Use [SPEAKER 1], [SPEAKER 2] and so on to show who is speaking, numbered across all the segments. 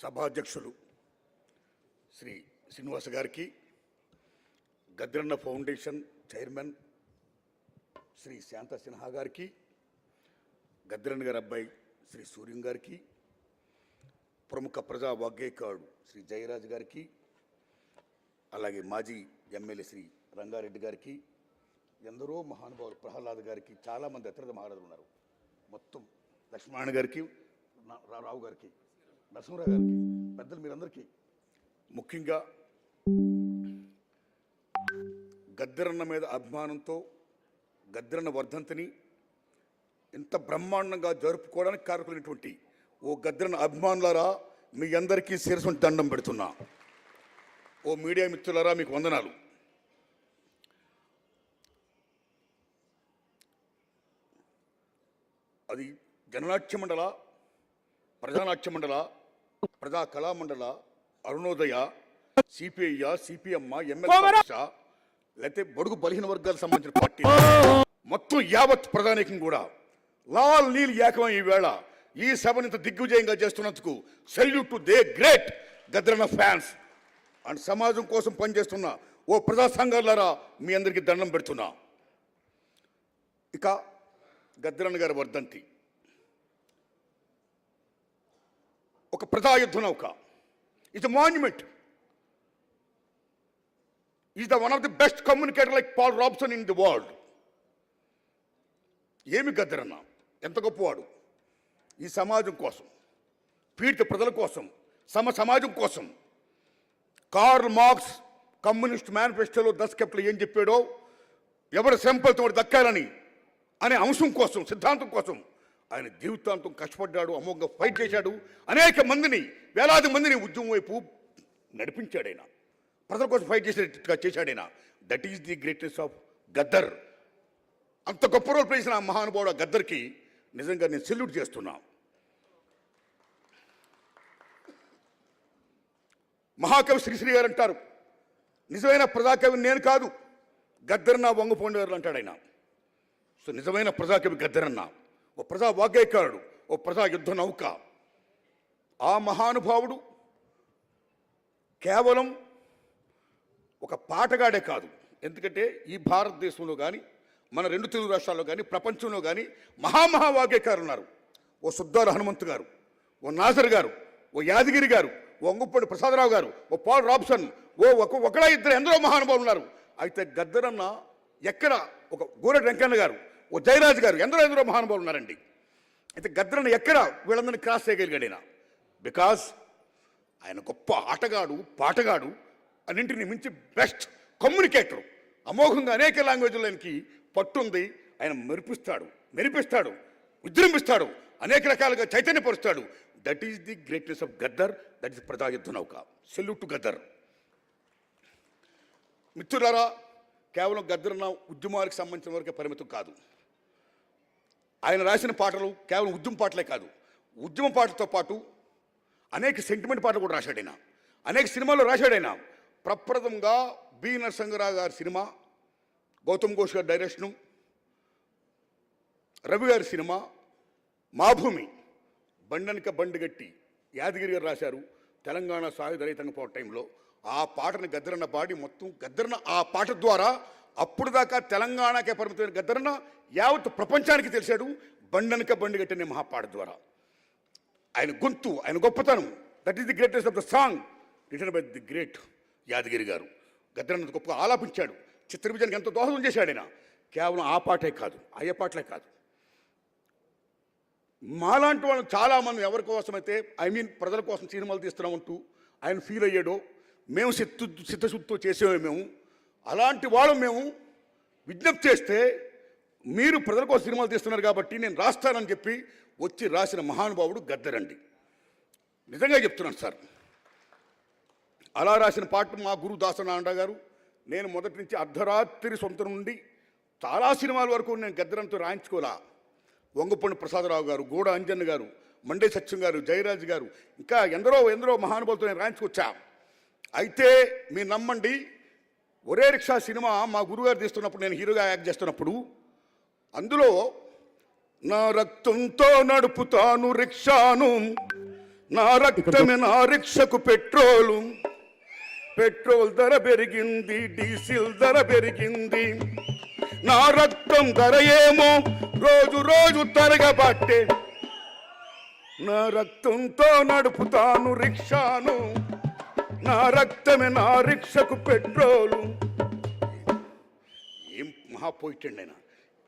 [SPEAKER 1] సభాధ్యక్షులు శ్రీ శ్రీనివాస గారికి, గద్రన్న foundation chairman Shri శాంత సిన్హా గారికి, గద్రన్న గారి అబ్బాయి శ్రీ సూర్యం గారికి, ప్రముఖ ప్రజా వాగ్గేయకారుడు శ్రీ జయరాజ్ గారికి, అలాగే మాజీ ఎమ్మెల్యే శ్రీ రంగారెడ్డి గారికి, ఎందరో మహానుభావులు ప్రహ్లాద్ గారికి, చాలామంది అతిరథ మహారాజులు ఉన్నారు. మొత్తం లక్ష్మణ గారికి, రావు గారికి, నరసింహరావు గారికి, పెద్దలు మీరందరికీ, ముఖ్యంగా గద్దరన్న మీద అభిమానంతో గద్దరన్న వర్ధంతిని ఇంత బ్రహ్మాండంగా జరుపుకోవడానికి కారకులైనటువంటి ఓ గద్దరన్న అభిమానులారా, మీ అందరికీ శిరస్సు దండం పెడుతున్నా. ఓ మీడియా మిత్రులారా, మీకు వందనాలు. అది జననాట్య మండల, ప్రజానాట్య మండల, ప్రజా కళామండల, అరుణోదయ, సిపిఐ, సిపిఎం, ఎమ్మెల్యే, లేకపోతే బడుగు బలహీన వర్గాలకు సంబంధించిన పార్టీ మొత్తం యావత్ ప్రధానికం కూడా లాల్ నీల్ ఏకమై ఈవేళ ఈ సభను ఇంత దిగ్విజయంగా చేస్తున్నందుకు సెల్యూట్ టు దే గ్రేట్ గద్రన్న ఫ్యాన్స్ అండ్ సమాజం కోసం పనిచేస్తున్న ఓ ప్రజా సంఘాలారా, మీ అందరికీ దండం పెడుతున్నా. ఇక గద్దరన్న గారి వర్ధంతి ఒక ప్రజాయుద్ధ నౌక. It's a monument. Is the one of the best communicator like Paul Robeson in the world. ఏమి గద్దరన్న, ఎంత గొప్పవాడు. ఈ సమాజం కోసం, పీడిత ప్రజల కోసం, సమాజం కోసం. కార్ల్ మార్క్స్ కమ్యూనిస్ట్ మేనిఫెస్టోలో దశకెప్లో ఏం చెప్పాడో, ఎవరి శ్రమతో దక్కాలని అనే అంశం కోసం, సిద్ధాంతం కోసం ఆయన జీవితాంతం కష్టపడ్డాడు, అమోఘంగా ఫైట్ చేశాడు. అనేక మందిని, వేలాది మందిని ఉద్యమం వైపు నడిపించాడు. ఆయన ప్రజల కోసం ఫైట్ చేసేట్టుగా చేశాడు. ఆయన that is the greatest of Gaddar. అంత గొప్ప రోల్ ప్లే చేసిన ఆ మహానుభావుడు గద్దర్కి నిజంగా నేను సెల్యూట్ చేస్తున్నా. మహాకవి శ్రీశ్రీ గారు అంటారు, నిజమైన ప్రజాకవి నేను కాదు, గద్దరన్న వంగపోండి గారు అంటాడు ఆయన. సో నిజమైన ప్రజాకవి గద్దరన్న, ఓ ప్రజా వాగ్గేయకారుడు, ఓ ప్రజా యుద్ధ నౌక. ఆ మహానుభావుడు కేవలం ఒక పాటగాడే కాదు. ఎందుకంటే ఈ భారతదేశంలో కానీ, మన రెండు తెలుగు రాష్ట్రాల్లో కానీ, ప్రపంచంలో కానీ వాగ్గేయకారులు ఉన్నారు. ఓ సుద్దాల హనుమంతు గారు, ఓ నాజర్ గారు, ఓ యాదగిరి గారు, ఓ అంగుప్పటి ప్రసాదరావు గారు, ఓ పాల్ రాబ్సన్, ఒకడా ఇద్దరు ఎందరో మహానుభావులు ఉన్నారు. అయితే గద్దరన్న ఎక్కడ, ఒక గోరెటి వెంకన్న గారు, ఓ జయరాజ్ గారు, ఎందరో మహానుభావులు ఉన్నారండి. అయితే గద్దరన్న ఎక్కడ వీళ్ళందరినీ క్రాస్ చేయగలిగాడైనా? బికాజ్ ఆయన గొప్ప ఆటగాడు, పాటగాడు, అన్నింటినీ మించి బెస్ట్ కమ్యూనికేటర్. అమోఘంగా అనేక లాంగ్వేజ్లకి పట్టుంది. ఆయన మెరిపిస్తాడు, విజృంభిస్తాడు, అనేక రకాలుగా చైతన్యపరుస్తాడు. That is the greatness of Gaddar. That is ప్రజాయుద్ధ నౌక. Salute to Gaddar. మిత్రులారా, కేవలం గద్దరన్న ఉద్యమాలకు సంబంధించిన వరకే పరిమితం కాదు. ఆయన రాసిన పాటలు కేవలం ఉద్యమ పాటలే కాదు, ఉద్యమ పాటలతో పాటు అనేక సెంటిమెంట్ పాటలు కూడా రాశాడు ఆయన. అనేక సినిమాల్లో రాశాడు ఆయన. ప్రప్రథంగా బి నరసింహరావు గారి సినిమా, గౌతమ్ ఘోష్ గారి డైరెక్షను, రవి గారి సినిమా మా భూమి, బండనిక బండిగట్టి యాదగిరి గారు రాశారు. తెలంగాణ సాయుధ రైతాంగ పోరాట టైంలో ఆ పాటను గద్దరన్న పాడి, మొత్తం గద్దరన్న ఆ పాట ద్వారా అప్పుడు దాకా తెలంగాణకే పరిమితమైన గద్దరన్న యావత్ ప్రపంచానికి తెలిసాడు. బండనిక బండిగట్టి అనే మహాపాట ద్వారా ఆయన గొంతు, ఆయన గొప్పతనం. That is the greatest of the song written by the great Yadagiri గారు. గద్దరన్న గొప్పగా ఆలాపించాడు. చిత్ర విజయానికి ఎంతో దోహదం చేశాడు ఆయన. కేవలం ఆ పాటే కాదు, అయ్యే పాటలే కాదు. మాలాంటి వాళ్ళు చాలామంది ఎవరి కోసమైతే ప్రజల కోసం సినిమాలు తీస్తున్నామంటూ ఆయన ఫీల్ అయ్యాడో, మేము చిత్తశుద్ధితో చేసేవే మేము. అలాంటి వాళ్ళు మేము విజ్ఞప్తి చేస్తే, మీరు ప్రజల కోసం సినిమాలు తీస్తున్నారు కాబట్టి నేను రాస్తానని చెప్పి వచ్చి రాసిన మహానుభావుడు గద్దరండి. నిజంగా చెప్తున్నాను సార్. అలా రాసిన పాట మా గురు దాసనారాయణ గారు. నేను మొదటి నుంచి అర్ధరాత్రి సొంతం నుండి చాలా సినిమాల వరకు నేను గద్దరంతో రాయించుకోలే. వంగపండి ప్రసాదరావు గారు, గోడ అంజన్ గారు, మండే సత్యం గారు, జయరాజ్ గారు, ఇంకా ఎందరో మహానుభావులతో నేను రాయించుకొచ్చా. అయితే మీరు నమ్మండి, ఒరే రిక్షా సినిమా మా గురుగారు తీస్తున్నప్పుడు, నేను హీరోగా యాక్ట్ చేస్తున్నప్పుడు, అందులో నా రక్తంతో నడుపుతాను రిక్షాను, నా రక్తమే నా రిక్షకు పెట్రోలు, పెట్రోల్ ధర పెరిగింది, డీజిల్ ధర పెరిగింది. నా రక్తం ధర ఏమో రోజు రోజు తరగబట్టే, నా రక్తంతో నడుపుతాను రిక్షాను, నా రక్తమే నా రిక్షకు పెట్రోలు. ఏం మహాపోయిటండి ఆయన.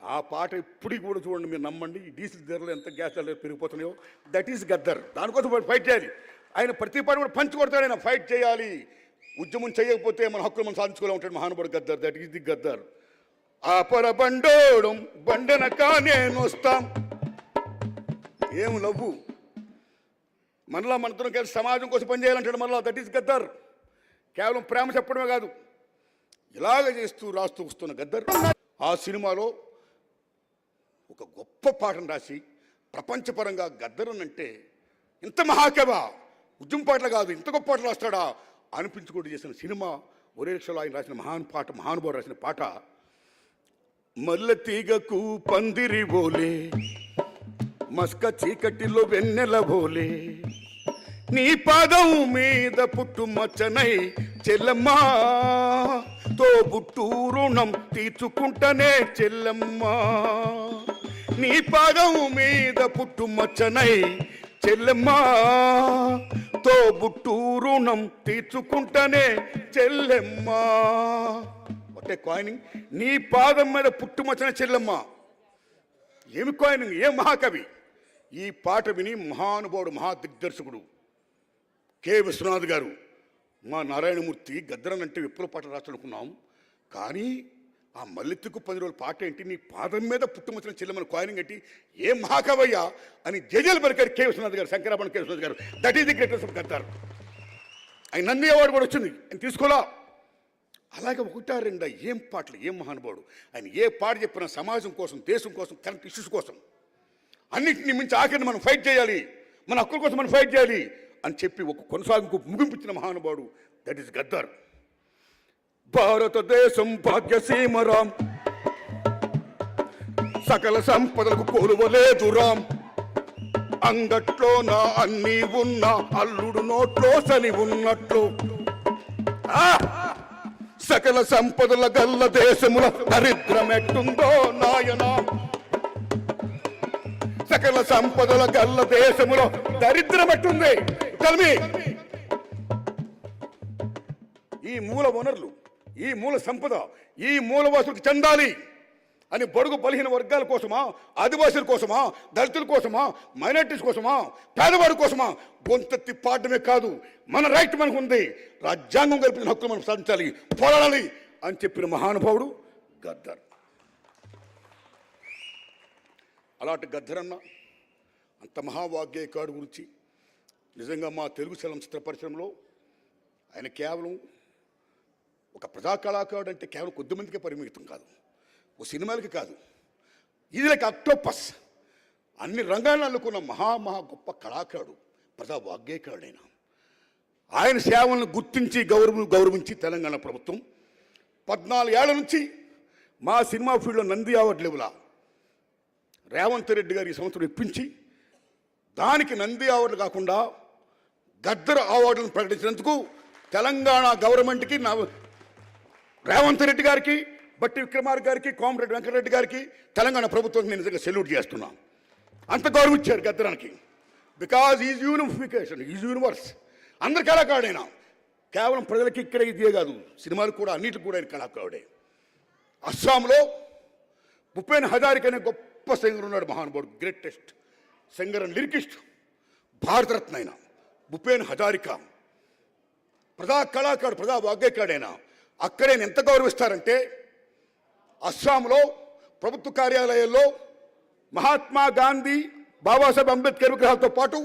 [SPEAKER 1] ఆ పాట ఇప్పటికి కూడా చూడండి, మీరు నమ్మండి. ఈ డీజిల్ ధరలు ఎంత, గ్యాస్ ధరలు పెరిగిపోతున్నాయో. That is Gaddar. దానికోసం ఫైట్ చేయాలి. ఆయన ప్రతి పాట కూడా పంచి కొడతాడు. ఆయన ఫైట్ చేయాలి. ఉద్యమం చేయకపోతే మన హక్కులు మనం సాధించుకోలే ఉంటాడు మహానుభావుడు Gaddar. That is the Gaddar. ఆ పర బండోడం బండెనక నేను వస్తాం. ఏం లవ్వు. మనలా మనతో కలిసి సమాజం కోసం పనిచేయాలంటాడు మనలా. That is Gaddar. కేవలం ప్రేమ చెప్పడమే కాదు, ఇలాగ చేస్తూ రాస్తూ వస్తున్న గద్దర్ ఆ సినిమాలో ఒక గొప్ప పాటను రాసి ప్రపంచపరంగా గద్దర్ అంటే ఇంత మహాకవ, ఉద్యమ పాటలు కాదు ఇంత గొప్ప పాటలు రాస్తాడా అనిపించుకుంటూ చేసిన సినిమా ఒరే రిక్షలో ఆయన రాసిన మహానుభావుడు రాసిన పాట. మల్ల తీగకు పందిరి బోలే, మస్క చీకటిలో వెన్నెల బోలే, నీ పాదం మీద పుట్టుమచ్చనై చెల్లమ్మా, తోబుట్టు రుణం తీర్చుకుంటనే చెల్లమ్మా, నీ పాదం మీద పుట్టుమచ్చనై చెల్లమ్మా, తోబుట్టు రుణం తీర్చుకుంటనే చెల్లెమ్మా. ఒకే కాయినింగ్. నీ పాదం మీద పుట్టుమచ్చన చెల్లమ్మా. ఏమి కాయినింగ్, ఏం మహాకవి. ఈ పాట విని మహానుభావుడు మహాదిగ్దర్శకుడు కె విశ్వనాథ్ గారు, మా నారాయణమూర్తి గద్దరన్ అంటే విప్లవ పాటలు రాస్తానుకున్నాం, కానీ ఆ మల్లెత్తుకు 10 రోజుల పాట ఏంటి, నీ పాదం మీద పుట్టుమచ్చిన చెల్లెమని కాయినింగ్ ఏంటి, ఏం మహాకవయ్యా అని జేజేలు పలికారు కె విశ్వనాథ్ గారు, శంకరాభరణ కె విశ్వనాథ్ గారు. That is the greatest of Gaddar. ఆయన నంది అవార్డు కూడా వచ్చింది, ఆయన తీసుకోలా. అలాగే ఒకటా రెండా ఏం పాటలు, ఏం మహానుభావుడు. ఆయన ఏ పాట చెప్పినా సమాజం కోసం, దేశం కోసం, కరెంట్ ఇష్యూస్ కోసం, అన్నింటినీ మించి ఆఖరిని మనం ఫైట్ చేయాలి, మన హక్కుల కోసం మనం ఫైట్ చేయాలి అని చెప్పి ఒక కొనసాగింపు ముగింపించిన మహానుభావుడు దట్ ఈస్ గద్దర్. భారతదేశం భాగ్యసీమరాం, సకల సంపదలకు కొలువలేదు రాం, అంగట్లో నా అన్నీ ఉన్నా అల్లుడు నోట్లో సని ఉన్నట్లు, సకల సంపదల గల్ల దేశముల దరిద్రమెట్టుందో నాయనా, సకల సంపదల గల్ల దేశములో దరిద్రమెట్టుంది. కలిమి ఈ మూల వనరులు, ఈ మూల సంపద, ఈ మూలవాసులకు చెందాలి అని బడుగు బలహీన వర్గాల కోసమా, ఆదివాసుల కోసమా, దళితుల కోసమా, మైనారిటీస్ కోసమా, పేదవాడి కోసమా గొంతెత్తి పాడమే కాదు, మన రైట్ మనకు ఉంది, రాజ్యాంగం కల్పించిన హక్కులు మనం సాధించాలి, పోరాడాలి అని చెప్పిన మహానుభావుడు గద్దర్. అలాంటి గద్దరన్న అంత మహావాగ్గేయకాడు గురించి నిజంగా మా తెలుగు చలనచిత్ర పరిశ్రమలో ఆయన కేవలం ఒక ప్రజా కళాకారుడు అంటే కేవలం కొద్దిమందికే పరిమితం కాదు, ఓ సినిమాలకి కాదు, ఇది లైక్ అక్టోపస్ అన్ని రంగాలను అల్లుకున్న మహా గొప్ప కళాకారుడు, ప్రజా వాగ్గేయకారుడైన ఆయన సేవలను గుర్తించి గౌరవించి తెలంగాణ ప్రభుత్వం 14 ఏళ్ల నుంచి మా సినిమా ఫీల్డ్లో నంది అవార్డు లెవెలా రేవంత్ రెడ్డి గారు ఈ సంవత్సరం ఇప్పించి దానికి నంది అవార్డు కాకుండా గద్దర్ అవార్డులను ప్రకటించినందుకు తెలంగాణ గవర్నమెంట్కి, రేవంత్ రెడ్డి గారికి, బట్టి విక్రమార్క గారికి, కోమరెడ్డి వెంకటరెడ్డి గారికి, తెలంగాణ ప్రభుత్వానికి నేను నిజంగా సెల్యూట్ చేస్తున్నాను. అంత గౌరవించారు గద్దరానికి. Because is unification, is universe. అందరు కళాకారుడైనా, కేవలం ప్రజలకి ఇక్కడ ఇదే కాదు, సినిమాలు కూడా అన్నిటికి కూడా ఆయన కళాకారుడే. అస్సాంలో భూపేన్ హజారికా అనే గొప్ప సింగర్ ఉన్నాడు, మహానుభావుడు, greatest singer and lyricist, Bharat Ratna అయిన భూపేన్ హజారికా ప్రజా కళాకారుడు, ప్రజా వాగ్గేయకారుడైనా. అక్కడే ఎంత గౌరవిస్తారంటే అస్సాంలో ప్రభుత్వ కార్యాలయాల్లో మహాత్మా గాంధీ, బాబాసాహెబ్ అంబేద్కర్ విగ్రహాలతో పాటు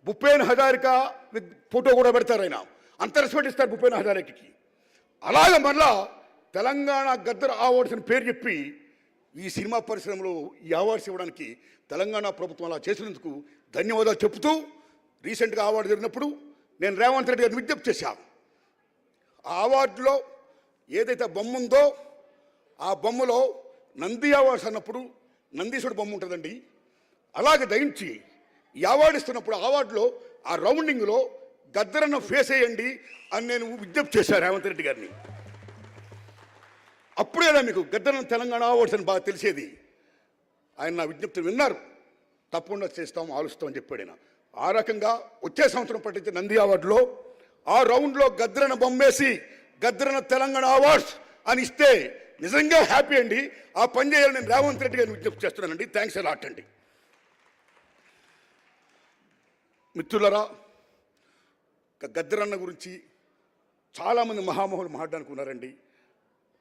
[SPEAKER 1] భూపేన్ హజారికా ఫోటో కూడా పెడతారు. ఆయన అంత రెస్పెక్ట్ ఇస్తారు భూపేన్ హజారికాకి. అలాగే మళ్ళా తెలంగాణ గద్దర్ అవార్డ్స్ అని పేరు చెప్పి ఈ సినిమా పరిశ్రమలో ఈ అవార్డ్స్ ఇవ్వడానికి తెలంగాణ ప్రభుత్వం అలా చేసినందుకు ధన్యవాదాలు చెబుతూ, రీసెంట్గా అవార్డు జరిగినప్పుడు నేను రేవంత్ రెడ్డి గారిని విజ్ఞప్తి చేశాను. ఆ అవార్డులో ఏదైతే బొమ్మ ఉందో ఆ బొమ్మలో నంది అవార్డ్స్ అన్నప్పుడు నందీశ్వరుడు బొమ్మ ఉంటుందండి. అలాగే దయించి ఈ అవార్డు ఇస్తున్నప్పుడు అవార్డులో ఆ రౌండింగ్లో గద్దరన్న ఫేస్ వేయండి అని నేను విజ్ఞప్తి చేశాను రేవంత్ రెడ్డి గారిని. అప్పుడేనా మీకు గద్దరన్న తెలంగాణ అవార్డ్స్ అని బాగా తెలిసేది. ఆయన నా విజ్ఞప్తిని విన్నారు. తప్పకుండా చేస్తాం, ఆలోచిస్తామని చెప్పాడు ఆయన. ఆ రకంగా వచ్చే సంవత్సరం పట్టించే నంది అవార్డులో ఆ రౌండ్లో గద్దరన్న బొమ్మేసి గద్దరన్న తెలంగాణ అవార్డ్స్ అని ఇస్తే నిజంగా హ్యాపీ అండి. ఆ పని చేయాలని నేను రేవంత్ రెడ్డి గారిని విజ్ఞప్తి చేస్తున్నానండి. థ్యాంక్స్ అ లాట్ అండి. మిత్రులరా, గద్దరన్న గురించి చాలామంది మహామహులు మాట్లాడడానికి ఉన్నారండి.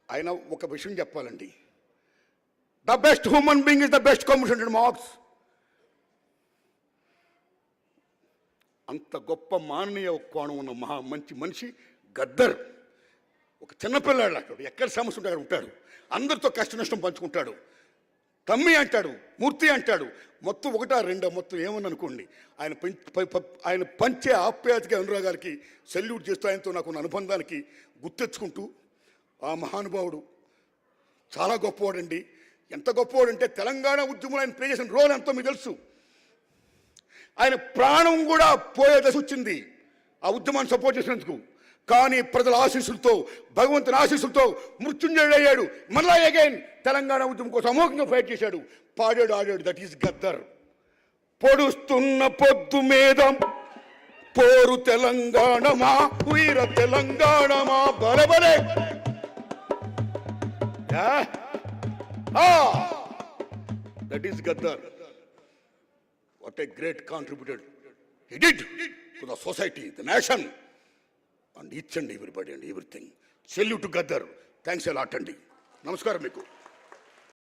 [SPEAKER 1] ఆయన ఒక విషయం చెప్పాలండి. The best human being is the best communication marks. అంత గొప్ప మాననీయ కోణం ఉన్న మంచి మనిషి గద్దర్. ఒక చిన్నపిల్లాడు అక్కడ ఎక్కడ సమస్య ఉంటే అక్కడ ఉంటాడు. అందరితో కష్ట నష్టం పంచుకుంటాడు. తమ్మి అంటాడు, మూర్తి అంటాడు. మొత్తం ఒకటా రెండో మొత్తం ఏమని అనుకోండి. ఆయన పంచే ఆప్యాయతకి అనురాగాలకి సెల్యూట్ చేస్తూ ఆయనతో నాకున్న అనుబంధానికి గుర్తెచ్చుకుంటూ ఆ మహానుభావుడు చాలా గొప్పవాడండి. ఎంత గొప్పవాడంటే తెలంగాణ ఉద్యమంలో ఆయన ప్లే చేసిన రోల్ ఎంతో మీకు తెలుసు. ఆయన ప్రాణం కూడా పోయే దశ వచ్చింది ఆ ఉద్యమాన్ని సపోర్ట్ చేసినందుకు. కానీ ప్రజల ఆశీస్సులతో, భగవంతుని ఆశీస్సులతో మృత్యుంజయుడయ్యాడు. మళ్ళా అగైన్ తెలంగాణ ఉద్యమం కోసం అమోఘంగా ఫైట్ చేశాడు, పాడాడు, ఆడాడు. That is Gaddar. పొడుస్తున్న పొద్దు మీద పోరు తెలంగాణమా, వీర తెలంగాణమా, బలబలే. That is Gaddar. What a great contributor he did to the society, the nation, and each and everybody and everything. Salute to Gaddar. Thanks a lot, Andy. Namaskaram meeku.